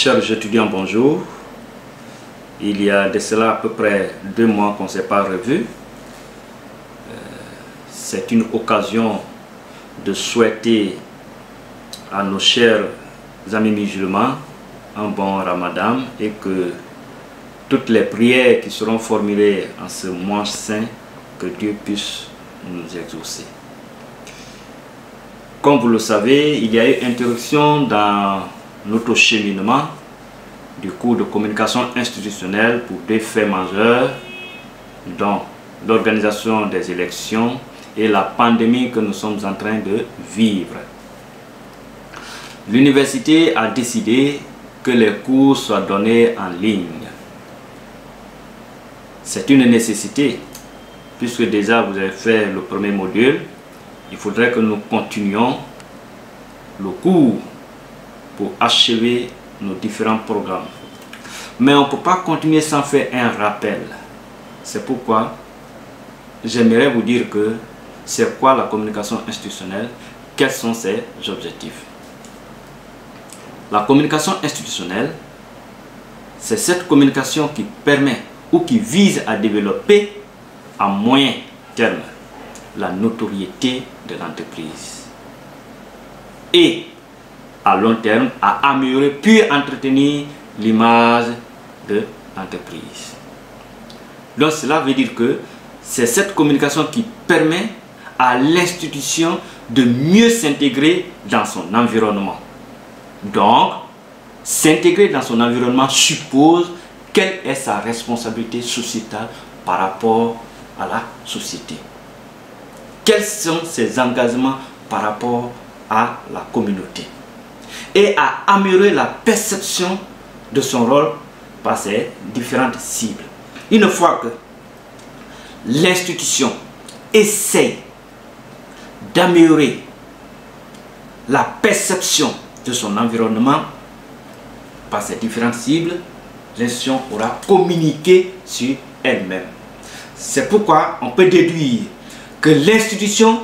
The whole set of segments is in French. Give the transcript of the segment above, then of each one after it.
Chers étudiants, bonjour. Il y a de cela à peu près 2 mois qu'on ne s'est pas revus. C'est une occasion de souhaiter à nos chers amis musulmans un bon Ramadan et que toutes les prières qui seront formulées en ce mois saint, que Dieu puisse nous exaucer. Comme vous le savez, il y a eu interruption dans notre cheminement du cours de communication institutionnelle pour 2 faits majeurs, dont l'organisation des élections et la pandémie que nous sommes en train de vivre. L'université a décidé que les cours soient donnés en ligne. C'est une nécessité, puisque déjà vous avez fait le premier module, il faudrait que nous continuions le cours pour achever nos différents programmes. Mais on ne peut pas continuer sans faire un rappel. C'est pourquoi j'aimerais vous dire que c'est quoi la communication institutionnelle, quels sont ses objectifs. La communication institutionnelle, c'est cette communication qui permet ou qui vise à développer à moyen terme la notoriété de l'entreprise et à long terme à améliorer puis entretenir l'image de l'entreprise. Donc cela veut dire que c'est cette communication qui permet à l'institution de mieux s'intégrer dans son environnement. Donc, s'intégrer dans son environnement suppose quelle est sa responsabilité sociétale par rapport à la société. Quels sont ses engagements par rapport à la communauté. Et à améliorer la perception de son rôle par ses différentes cibles. Une fois que l'institution essaye d'améliorer la perception de son environnement par ses différentes cibles, l'institution aura communiqué sur elle-même. C'est pourquoi on peut déduire que l'institution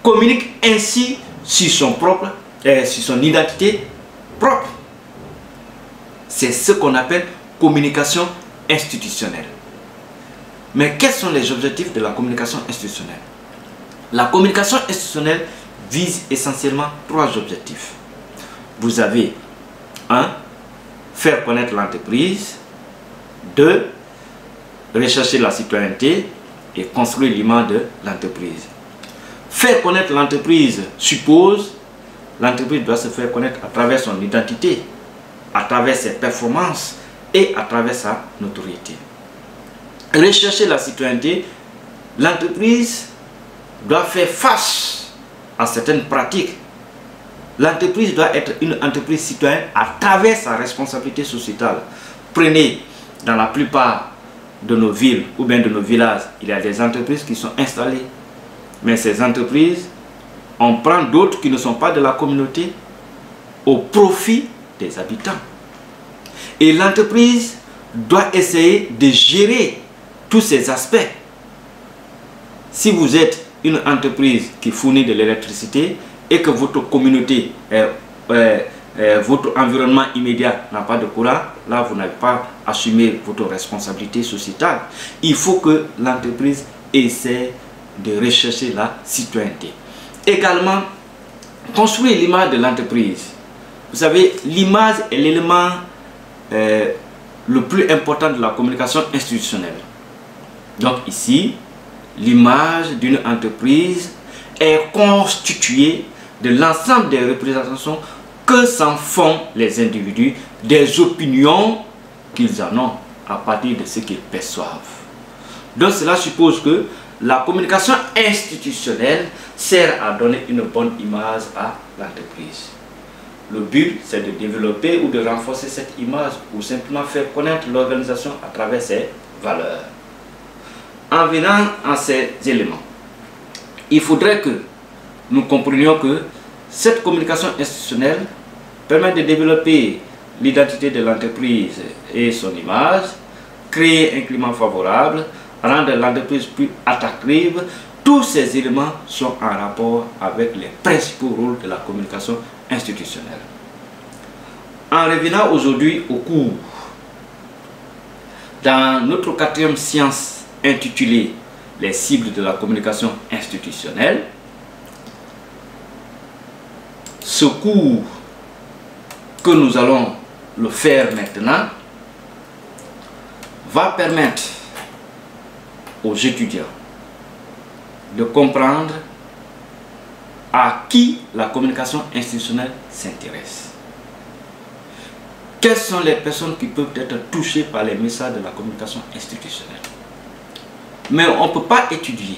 communique ainsi sur son identité propre. C'est ce qu'on appelle communication institutionnelle. Mais quels sont les objectifs de la communication institutionnelle? La communication institutionnelle vise essentiellement 3 objectifs. Vous avez 1. Faire connaître l'entreprise. 2. Rechercher la citoyenneté et construire l'image de l'entreprise. Faire connaître l'entreprise suppose l'entreprise doit se faire connaître à travers son identité, à travers ses performances et à travers sa notoriété. Rechercher la citoyenneté, l'entreprise doit faire face à certaines pratiques. L'entreprise doit être une entreprise citoyenne à travers sa responsabilité sociétale. Prenez dans la plupart de nos villes ou bien de nos villages, il y a des entreprises qui sont installées. Mais ces entreprises, on prend d'autres qui ne sont pas de la communauté au profit des habitants. Et l'entreprise doit essayer de gérer tous ces aspects. Si vous êtes une entreprise qui fournit de l'électricité et que votre communauté, votre environnement immédiat n'a pas de courant, là vous n'avez pas assumé votre responsabilité sociétale. Il faut que l'entreprise essaie de rechercher la citoyenneté. Également, construire l'image de l'entreprise. Vous savez, l'image est l'élément le plus important de la communication institutionnelle. Donc ici, l'image d'une entreprise est constituée de l'ensemble des représentations que s'en font les individus, des opinions qu'ils en ont à partir de ce qu'ils perçoivent. Donc cela suppose que la communication institutionnelle sert à donner une bonne image à l'entreprise. Le but, c'est de développer ou de renforcer cette image ou simplement faire connaître l'organisation à travers ses valeurs. En venant à ces éléments, il faudrait que nous comprenions que cette communication institutionnelle permet de développer l'identité de l'entreprise et son image, créer un climat favorable, rendre l'entreprise plus attractive. Tous ces éléments sont en rapport avec les principaux rôles de la communication institutionnelle. en revenant aujourd'hui au cours, dans notre 4e science intitulée « Les cibles de la communication institutionnelle », ce cours que nous allons le faire maintenant va permettre aux étudiants de comprendre à qui la communication institutionnelle s'intéresse. Quelles sont les personnes qui peuvent être touchées par les messages de la communication institutionnelle? Mais on ne peut pas étudier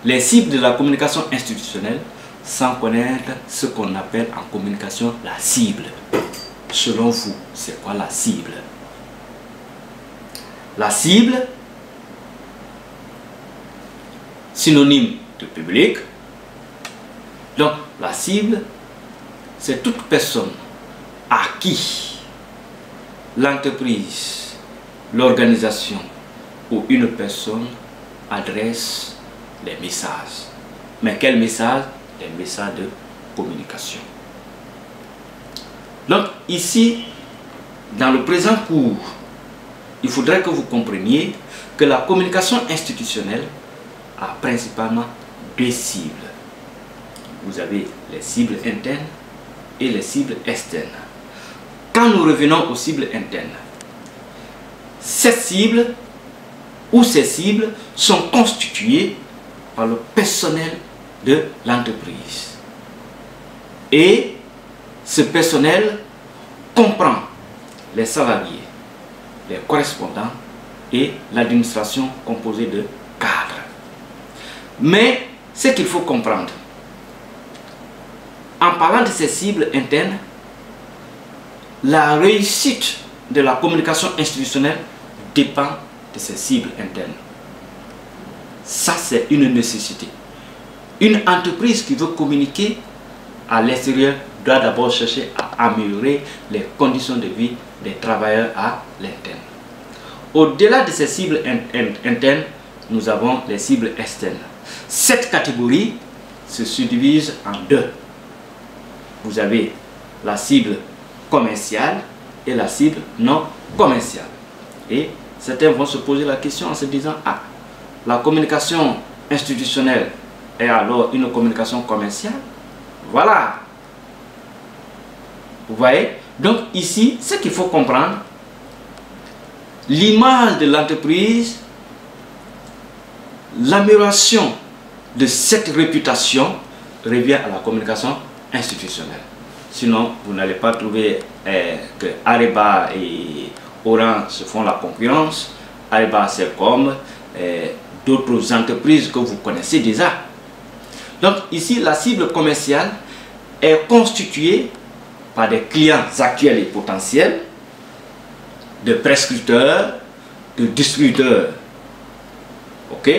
les cibles de la communication institutionnelle sans connaître ce qu'on appelle en communication la cible. Selon vous, c'est quoi la cible? La cible, synonyme de public. Donc, la cible, c'est toute personne à qui l'entreprise, l'organisation ou une personne adresse les messages. Mais quels messages? Les messages de communication. Donc, ici, dans le présent cours, il faudrait que vous compreniez que la communication institutionnelle a principalement deux cibles. Vous avez les cibles internes et les cibles externes. Quand nous revenons aux cibles internes, ces cibles ou ces cibles sont constituées par le personnel de l'entreprise. Et ce personnel comprend les salariés, les correspondants et l'administration composée de cadres. Mais ce qu'il faut comprendre, en parlant de ces cibles internes, la réussite de la communication institutionnelle dépend de ces cibles internes. Ça, c'est une nécessité. Une entreprise qui veut communiquer à l'extérieur doit d'abord chercher à améliorer les conditions de vie des travailleurs à l'interne. Au-delà de ces cibles internes, nous avons les cibles externes. Cette catégorie se subdivise en deux. Vous avez la cible commerciale et la cible non commerciale. Et certains vont se poser la question en se disant, ah, la communication institutionnelle est alors une communication commerciale? Voilà. Vous voyez? Donc ici, ce qu'il faut comprendre, l'image de l'entreprise, l'amélioration de cette réputation revient à la communication institutionnelle. Sinon, vous n'allez pas trouver que Ariba et Orange se font la concurrence. Ariba, c'est comme d'autres entreprises que vous connaissez déjà. Donc ici, la cible commerciale est constituée par des clients actuels et potentiels, de prescripteurs, de distributeurs. Ok?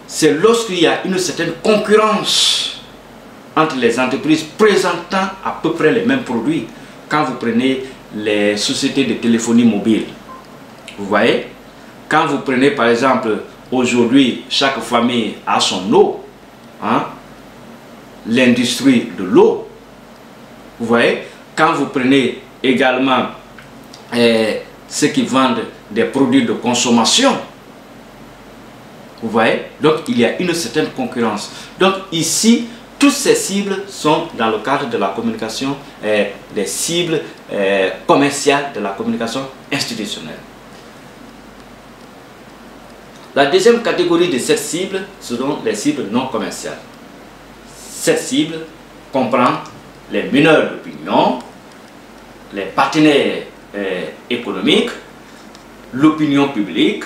C'est lorsqu'il y a une certaine concurrence entre les entreprises présentant à peu près les mêmes produits. Quand vous prenez les sociétés de téléphonie mobile, vous voyez? Quand vous prenez par exemple, aujourd'hui, chaque famille a son eau, hein? L'industrie de l'eau, vous voyez? Quand vous prenez également ceux qui vendent des produits de consommation, vous voyez? Donc il y a une certaine concurrence. Donc ici, toutes ces cibles sont dans le cadre de la communication, des cibles commerciales de la communication institutionnelle. La deuxième catégorie de cette cible seront les cibles non commerciales. Cette cible comprend les meneurs d'opinion, les partenaires économiques, l'opinion publique,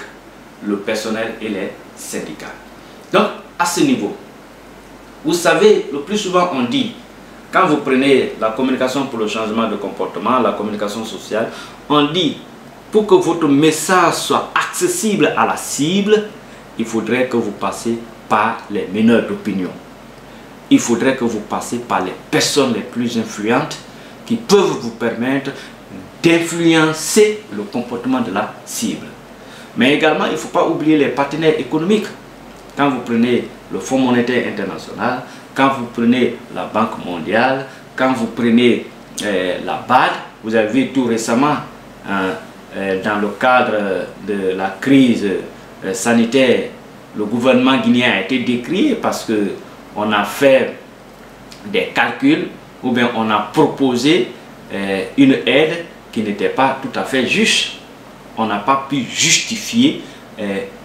le personnel et les syndicats. Donc, à ce niveau, vous savez, le plus souvent on dit, quand vous prenez la communication pour le changement de comportement, la communication sociale, on dit, pour que votre message soit accessible à la cible, il faudrait que vous passiez par les meneurs d'opinion. Il faudrait que vous passiez par les personnes les plus influentes qui peuvent vous permettre d'influencer le comportement de la cible. Mais également, il ne faut pas oublier les partenaires économiques. Quand vous prenez le Fonds monétaire international, quand vous prenez la Banque mondiale, quand vous prenez la BAD, Vous avez vu tout récemment, dans le cadre de la crise sanitaire, le gouvernement guinéen a été décrié parce qu'on a fait des calculs ou bien on a proposé une aide qui n'était pas tout à fait juste. On n'a pas pu justifier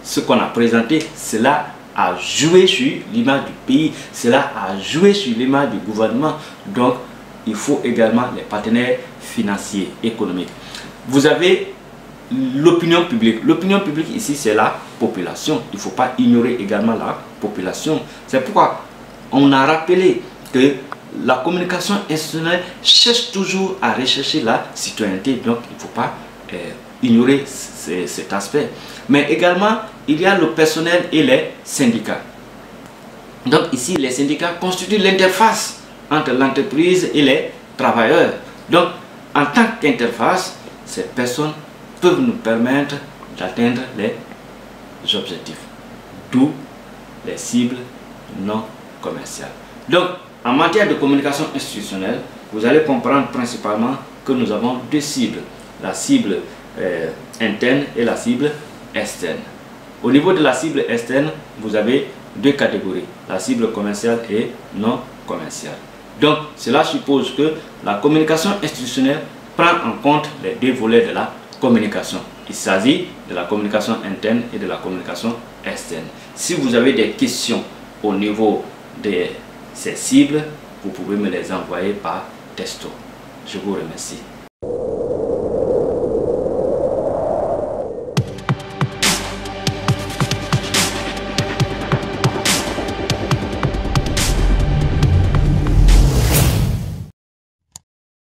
ce qu'on a présenté. Cela a joué sur l'image du pays, cela a joué sur l'image du gouvernement. Donc, il faut également les partenaires financiers, économiques. Vous avez l'opinion publique. L'opinion publique ici, c'est la population. Il ne faut pas ignorer également la population. C'est pourquoi on a rappelé que la communication institutionnelle cherche toujours à rechercher la citoyenneté. Donc, il ne faut pas ignorer cet aspect. Mais également, il y a le personnel et les syndicats. Donc ici, les syndicats constituent l'interface entre l'entreprise et les travailleurs. Donc, en tant qu'interface, ces personnes peuvent nous permettre d'atteindre les objectifs. D'où les cibles non commerciales. Donc, en matière de communication institutionnelle, vous allez comprendre principalement que nous avons deux cibles. La cible interne et la cible externe. Au niveau de la cible externe, vous avez deux catégories, la cible commerciale et non commerciale. Donc, cela suppose que la communication institutionnelle prend en compte les deux volets de la communication. Il s'agit de la communication interne et de la communication externe. Si vous avez des questions au niveau de ces cibles, vous pouvez me les envoyer par texto. Je vous remercie.